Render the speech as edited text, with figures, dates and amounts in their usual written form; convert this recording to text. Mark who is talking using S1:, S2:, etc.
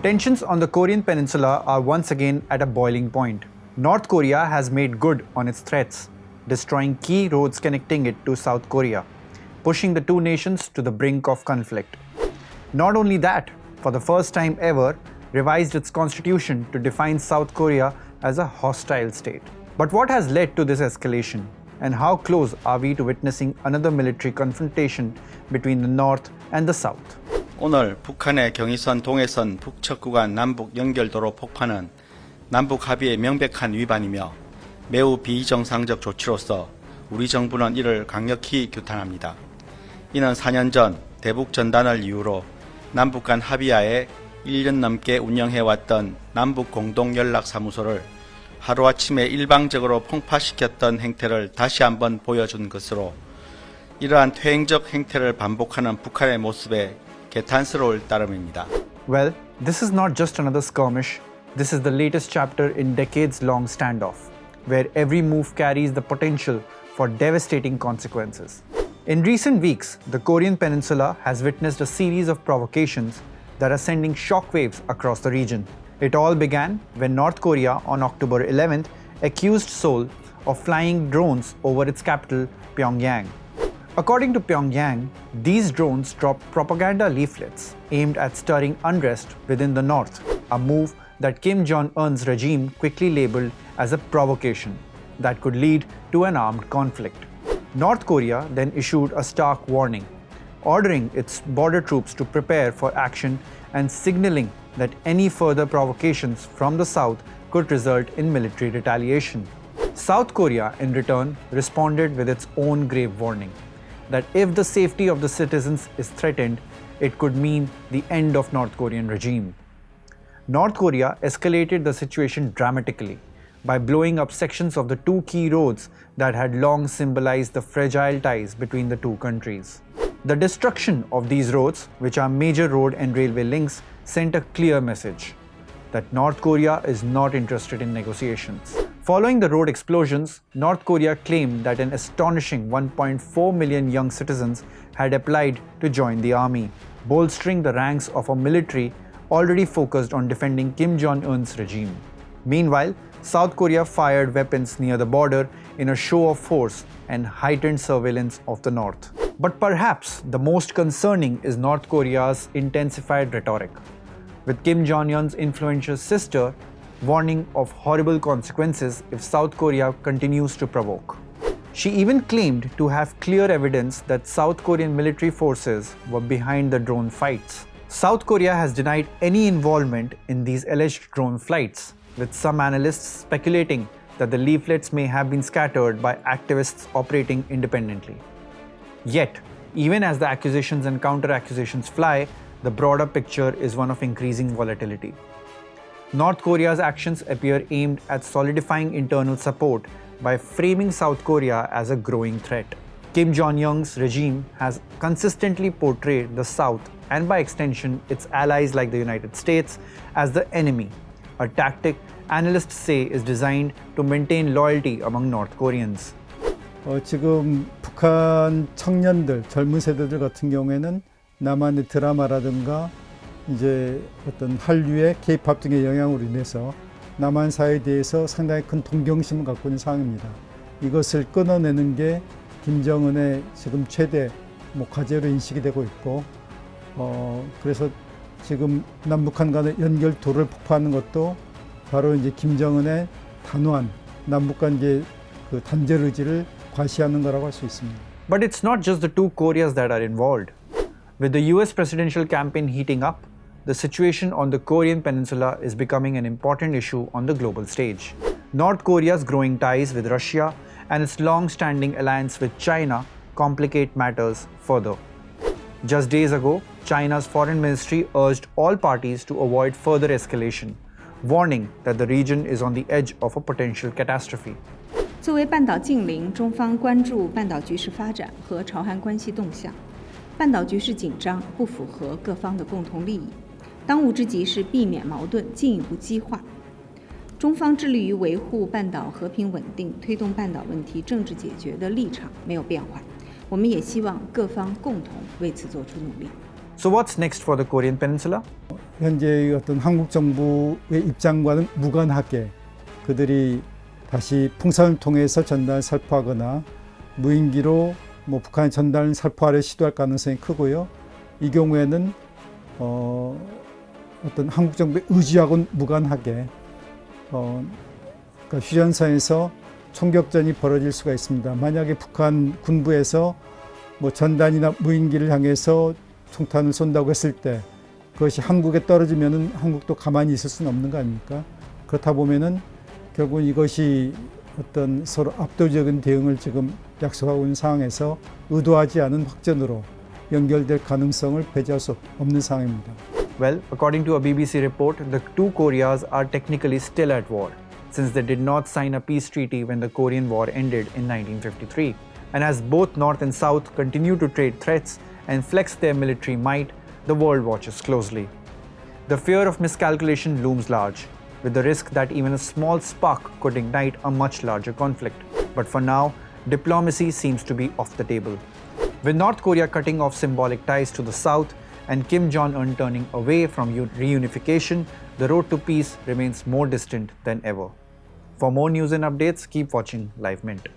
S1: Tensions on the Korean peninsula are once again at a boiling point. North Korea has made good on its threats, destroying key roads connecting it to South Korea, pushing the two nations to the brink of conflict. Not only that, for the first time ever, revised its constitution to define South Korea as a hostile state. But what has led to this escalation? And how close are we to witnessing another military confrontation between the North and the South?
S2: 오늘 북한의 경의선 동해선 북측 구간 남북 연결도로 폭파는 남북 합의의 명백한 위반이며 매우 비정상적 조치로서 우리 정부는 이를 강력히 규탄합니다. 이는 4년 전 대북 전단을 이유로 남북 간 합의하에 1년 넘게 운영해왔던 남북 공동연락사무소를 하루아침에 일방적으로 폭파시켰던 행태를 다시 한번 보여준 것으로 이러한 퇴행적 행태를 반복하는 북한의 모습에 개탄스러울 따름입니다.
S1: Well, this is not just another skirmish. This is the latest chapter in decades-long standoff, where every move carries the potential for devastating consequences. In recent weeks, the Korean peninsula has witnessed a series of provocations that are sending shockwaves across the region. It all began when North Korea on October 11th accused Seoul of flying drones over its capital, Pyongyang. According to Pyongyang, these drones dropped propaganda leaflets aimed at stirring unrest within the north, a move that Kim Jong-un's regime quickly labeled as a provocation that could lead to an armed conflict. North Korea then issued a stark warning, ordering its border troops to prepare for action and signaling that any further provocations from the south could result in military retaliation. South Korea, in return, responded with its own grave warning that if the safety of the citizens is threatened, it could mean the end of North Korean regime. North Korea escalated the situation dramatically by blowing up sections of the two key roads that had long symbolized the fragile ties between the two countries. The destruction of these roads, which are major road and railway links, sent a clear message that North Korea is not interested in negotiations. Following the road explosions, North Korea claimed that an astonishing 1.4 million young citizens had applied to join the army, bolstering the ranks of a military already focused on defending Kim Jong-un's regime. Meanwhile, South Korea fired weapons near the border in a show of force and heightened surveillance of the north. But perhaps the most concerning is North Korea's intensified rhetoric, with Kim Jong-un's influential sister warning of horrible consequences if South Korea continues to provoke. She even claimed to have clear evidence that South Korean military forces were behind the drone fights. South Korea has denied any involvement in these alleged drone flights, with some analysts speculating that the leaflets may have been scattered by activists operating independently. Yet, even as the accusations and counter-accusations fly, the broader picture is one of increasing volatility. North Korea's actions appear aimed at solidifying internal support by framing South Korea as a growing threat. Kim Jong-un's regime has consistently portrayed the South, and by extension its allies like the United States, as the enemy, a tactic analysts say is designed to maintain loyalty among North Koreans.
S3: 지금 북한 청년들, 젊은 세대들 같은 경우에는 남한의 드라마라든가 이제 어떤 한류의 K-팝 등의 영향으로 인해서 남한 사회에 대해서 상당히 큰 동경심을 갖고 있는 상황입니다. 이것을 끊어내는 게 김정은의 지금 최대 과제로 인식이 되고 있고, 그래서 지금 남북한 간의 연결도를 폭파하는 것도 바로 이제 김정은의 단호한 남북 관계 그 단절 의지를 과시하는 거라고 할 수 있습니다.
S1: But it's not just the two Koreas that are involved. With the US presidential campaign heating up, the situation on the Korean peninsula is becoming an important issue on the global stage. North Korea's growing ties with Russia and its long-standing alliance with China complicate matters further. Just days ago, China's foreign ministry urged all parties to avoid further escalation, warning that the region is on the edge of a potential catastrophe.
S4: 作为半岛近邻，中方关注半岛局势发展和朝韩关系动向。半岛局势紧张，不符合各方的共同利益。当务之急是避免矛盾进一步激化。中方致力于维护半岛和平稳定，推动半岛问题政治解决的立场没有变化。我们也希望各方共同为此做出努力。
S1: So what's next for the Korean Peninsula?
S3: 현재 어떤 한국 정부의 입장과는 무관하게 그들이 다시 풍선을 통해서 전단을 살포하거나 무인기로 북한의 전단을 살포하려 시도할 가능성이 크고요. 이 경우에는 어떤 한국 정부의 의지하고는 무관하게 그러니까 휴전선에서 총격전이 벌어질 수가 있습니다. 만약에 북한 군부에서 전단이나 무인기를 향해서 총탄을 쏜다고 했을 때 그것이 한국에 떨어지면은 한국도 가만히 있을 수는 없는 거 아닙니까? 그렇다 보면은 결국 이것이 어떤 서로 압도적인 대응을 지금 약속하고 있는 상황에서 의도하지 않은 확전으로 연결될 가능성을 배제할 수 없는 상황입니다.
S1: Well, according to a BBC report, the two Koreas are technically still at war, since they did not sign a peace treaty when the Korean War ended in 1953. And as both North and South continue to trade threats and flex their military might, the world watches closely. The fear of miscalculation looms large, with the risk that even a small spark could ignite a much larger conflict. But for now, diplomacy seems to be off the table. With North Korea cutting off symbolic ties to the South and Kim Jong-un turning away from reunification, the road to peace remains more distant than ever. For more news and updates, keep watching Live Mint.